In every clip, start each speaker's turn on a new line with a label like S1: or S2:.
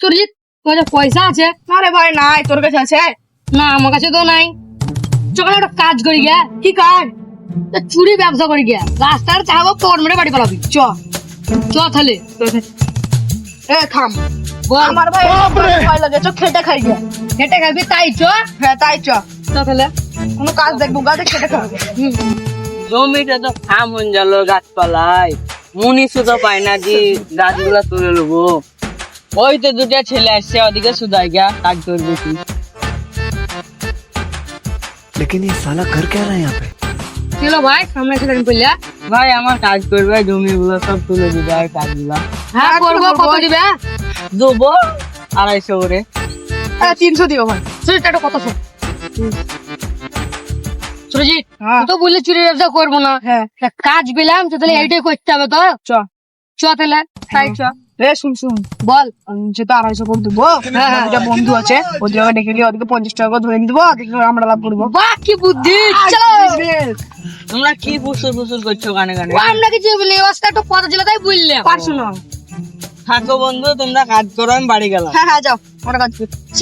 S1: সুরজিৎ তোর কাছে পয়সা আছে?
S2: না রে ভাই নাই, তোর কাছে আছে?
S1: না আমার কাছে তো নাই। চল একটা কাজ করি গিয়া।
S2: কি কাজ?
S1: চুরি ব্যবসা করি গিয়া, রাস্তার চাবো তোর মেরে বাড়ি পালাবি। চ চ তাহলে।
S2: এ থাম,
S1: বল।
S2: আমার ভাই ভয় লাগে, চ খেটে খাই গে।
S1: হেঁটে খাবি তাই চ।
S2: হ্যাঁ তাই চ,
S1: চ তাহলে।
S2: কোনো কাজ দেখবো, গাছে খেটে খাবো।
S3: জমিটা তো থামন গেল গাছপালায়, মুনিশও তো পাই না যে গাছগুলা তুলে নেবো। ওই তো দুটা ছেলে আসছে, ওদিকে সুদাই গা কাজ করবে কি।
S4: लेकिन ये साला कर क्या रहा है यहाँ पे?
S1: চলো ভাই, সামনে এসে দেখেন পড়লা।
S3: ভাই আমার কাজ করবে, জমিগুলো সব তুলে দিবে আর কাজগুলা
S1: হ্যাঁ করবো। কত দিবে?
S3: দেবো 250 করে।
S2: 300 দিও ভাই।
S1: সুরজিৎ একটা কথা শোন। সুরজিৎ
S2: হ্যাঁ।
S1: তুই তো বললি চুরি ব্যবসা করবো না।
S2: হ্যাঁ
S1: তা কাজ পেলাম তো, তাহলে এইটাই করতে হবে তো।
S2: চ।
S1: চ তাহলে তাই চ।
S2: রে শুন শুন,
S1: বল।
S2: যেটা 250 করে দেবো। দুটা বন্ধু আছে, ওদের ডেকে নিয়ে ওদিকে 50 টাকা করে ধরে দেবো, ওদিকে আমরা লাভ করবো।
S1: বাহ কি বুদ্ধি। চলো
S3: তোমরা কি ফুসুর ফুসুর করছো গানে গানে?
S1: ও, আমরা কিছু বলি, অবস্থা একটু কথা ছিল তাই বললাম।
S2: পারছো না?
S3: থাকো বন্ধু, তোমরা কাজ করো, আমি বাড়ি গেলাম।
S2: হ্যাঁ হ্যাঁ যাও, আমরা কাজ করি।
S1: চ।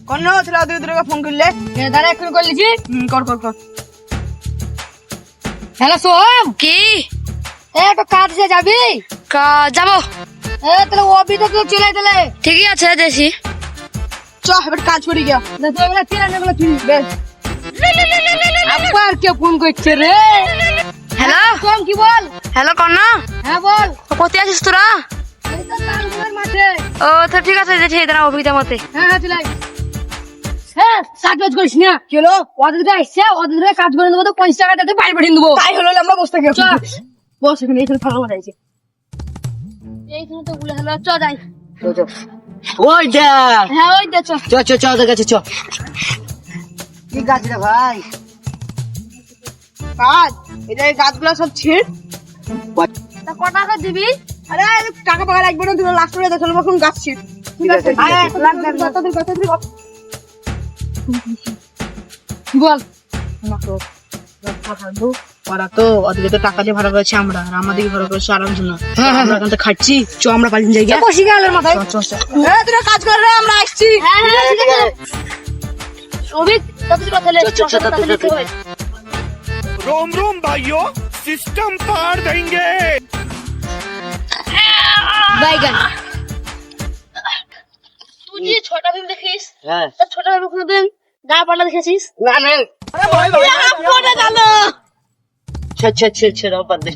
S2: কন্ন তাহলে ওদের দুটোকে ফোন করলে।
S1: দাঁড়া একটু করে লিখি।
S2: কর কর কর।
S1: হ্যালো সোম, কি একটু কাজ আছে, যাবি? যাবো। তাহলে অবি তো কেউ চলে তাহলে। ঠিকই আছে দেখি।
S2: চ এবার কাজ করি গিয়া।
S1: আবার কে ফোন করছে রে?
S5: হ্যালো
S1: সোম কি বল?
S5: হ্যালো কন্যা,
S1: হ্যাঁ বল।
S5: কোথায় আছিস তোরা?
S1: এই তো তালগুলোর মাঠে।
S5: ও তো ঠিক আছে, দেখি দাঁড়া অভিজ্ঞতার মতে।
S1: হ্যাঁ হ্যাঁ চলে আয়। হ্যাঁ কাজ বাজ করিস না।
S2: কি হলো?
S1: ওদের দিকে আসছে, ওদের দিকে কাজ করে দেবো তো 50 টাকা দিতে বাইরে পাঠিয়ে দেবো।
S2: তাই হলো, আমরা বসে থাকি।
S1: চল।
S2: বস এখানে, এখানে ভালো মজা আছে।
S1: এইখানে তো বলে হলো, চ যাই।
S3: ওই দেখ,
S1: হ্যাঁ ওই দে চ।
S3: চ চ চ ওদের কাছে চ। কি গাছ রে ভাই?
S2: কাজ এটা, এই গাছগুলো সব ছিঁড়।
S1: তা ক টাকা দিবি?
S2: আরে টাকা পাকা লাগবে না, তুমি লাস্ট করে দেখো এখন গাছ ছিঁড়। ঠিক আছে,
S1: বল।
S2: ওরা তো ওদিকে তো টাকা দিয়ে ভাড়া করেছি আমরা, আর আমাদেরকে ভাড়া করেছি আরামসে না। আমরা এখান থেকে খাচ্ছি, চ আমরা পালিয়ে যাই।
S1: বসি গেলের মাথায়।
S2: তোরা কাজ কর রে, আমরা আসছি।
S1: হ্যাঁ হ্যাঁ ঠিক আছে। অভিক তাড়াতাড়ি কথা লে।
S3: চ, চ, চ, চ, চ, চ।
S4: रोम रोम भाइयों, सिस्टम पार देंगे।
S1: বাইগান। তুই যে ছোটা দিন দেখিস,
S3: হ্যাঁ
S1: তা ছোটা কোনো দিন গা পাল্লা দেখেছিস?
S3: না না,
S2: পড়ে গেল।
S3: ছে ছে ছে ছে রাও পার দে।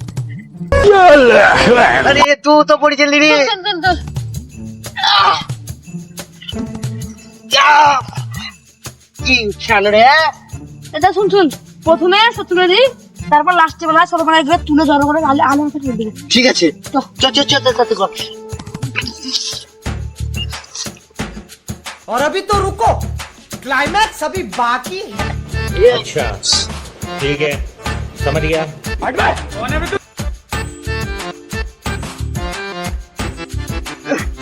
S3: আরে তু তো পড়ে চলি রে।
S1: চল চল চল।
S3: কি ছানো রে?
S1: এটা শুন শুন, প্রথমে সত্তর দিই, তারপর লাস্টে বেলা ষোলো বেলা এগুলো তুলে জড়ো করে আলু মাথা তুলে দিবি।
S3: ঠিক আছে, চ চ চ চ কর।
S6: और अभी तो रुको, क्लाइमैक्स अभी बाकी है।
S7: अच्छा ठीक है, समझ गया।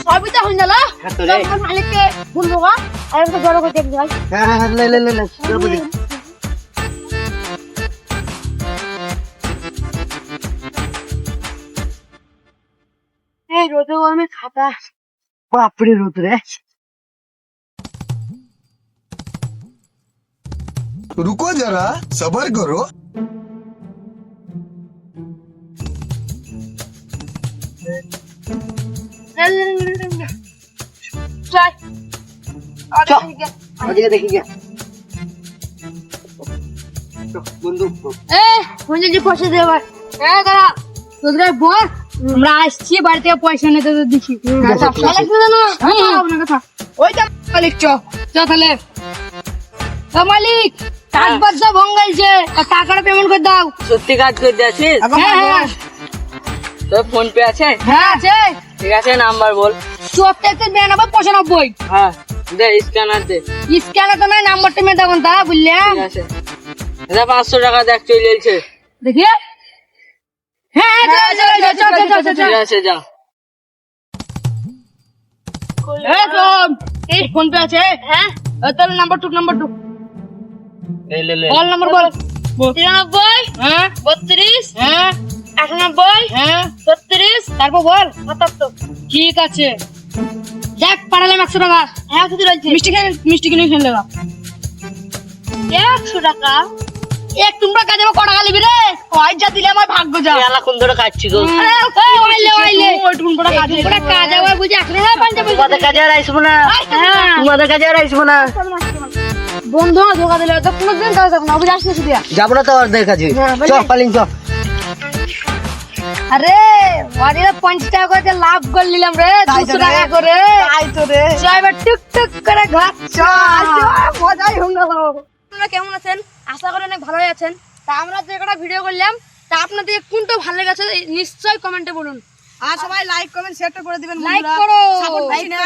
S1: সবই তো হয়ে গেল।
S3: হ্যাঁ তো রে।
S1: তখন মালিককে বলবো গা, আর একটা জড়ো করে দিবি ভাই।
S3: হ্যাঁ হ্যাঁ লে লে লে লে চল বলি।
S1: এই রোদে গরমে খাতা।
S3: বাপরে রোদ রে।
S8: रुको जरा, सबर करो।
S1: চল।
S3: চ ওদিকে দেখি গিয়া। বন্ধু
S1: বলছি যে পয়সা দে এবার। দাঁড়া তোদের বল, আমরা আসছি বাড়ি থেকে পয়সা নিতে তো দেখি।
S2: ওই যে মালিক, চ।
S1: চ তাহলে। ও মালিক, কাজ বাজ সব ভঙ্গাইছে, টাকাটা পেমেন্ট করে দাও।
S3: সত্যি কাজ করতে আছিস?
S1: হ্যাঁ হ্যাঁ
S3: তোর ফোন পে আছে?
S1: হ্যাঁ আছে।
S3: ঠিক আছে, নাম্বার বল।
S1: 74
S3: হ্যাঁ দে, স্ক্যানার দে।
S1: স্ক্যানে তো নাই, নাম্বারটা মেয়ে তখন তা বুঝলে।
S3: ঠিক আছে, এটা 500 টাকা দেখ চলে এলছে।
S1: দেখি। হ্যাঁ চল।
S3: ঠিক আছে যা।
S2: এই ফোন পে আছে?
S1: হ্যাঁ
S2: তাহলে নাম্বার টু
S3: লে লে লে।
S2: বল, নাম্বার বল।
S1: 93
S2: হ্যাঁ
S1: 32
S2: হ্যাঁ
S1: 98
S2: হ্যাঁ
S1: 36
S2: তারপর বল।
S1: 77। ঠিক আছে, দেখ পাঠালাম 100 টাকা।
S2: হ্যাঁ তুই রয়েছে মিষ্টি কিনে খেলে গা
S1: 100 টাকা। এক তোমরা কাজে ক টাকা নিবি রে? কয় যা দিলে আমার ভাগ্য যা।
S3: এলা কোন ধরে খাচ্ছি গো
S1: আরে ওইলে
S2: ওইটুকুন করে কাজে
S1: তোমরা কাজ আবার বুঝি 100 টাকা পাঞ্জাবি।
S3: তোমাদের কাজে আর আইসবো না
S1: হ্যাঁ
S3: তোমাদের কাজে আর আইসবো না
S1: বন্ধু না ধোকা দিলে তো কোনোদিন কাজ হবে না বুঝি আসলে শুধু
S3: যাবো না তো অর্ধেক কাজে চ পালিন চ
S1: আরে ওয়ারিরা 50 টাকা করে লাভ করে নিলাম রে 200 টাকা করে
S2: তাই তো রে
S1: এবার টুক টুক করে ঘর চল মজাই হলো। আপনারা কেমন আছেন? আশা করি অনেক ভালোই আছেন। তা আমরা যে একটা ভিডিও করলাম তা আপনাদের কোনটা ভালো লেগেছে নিশ্চয়ই কমেন্টে বলুন।
S2: আর সবাই লাইক কমেন্ট শেয়ার করে দিবেন
S1: লাইক করো
S2: সাপোর্ট করছি না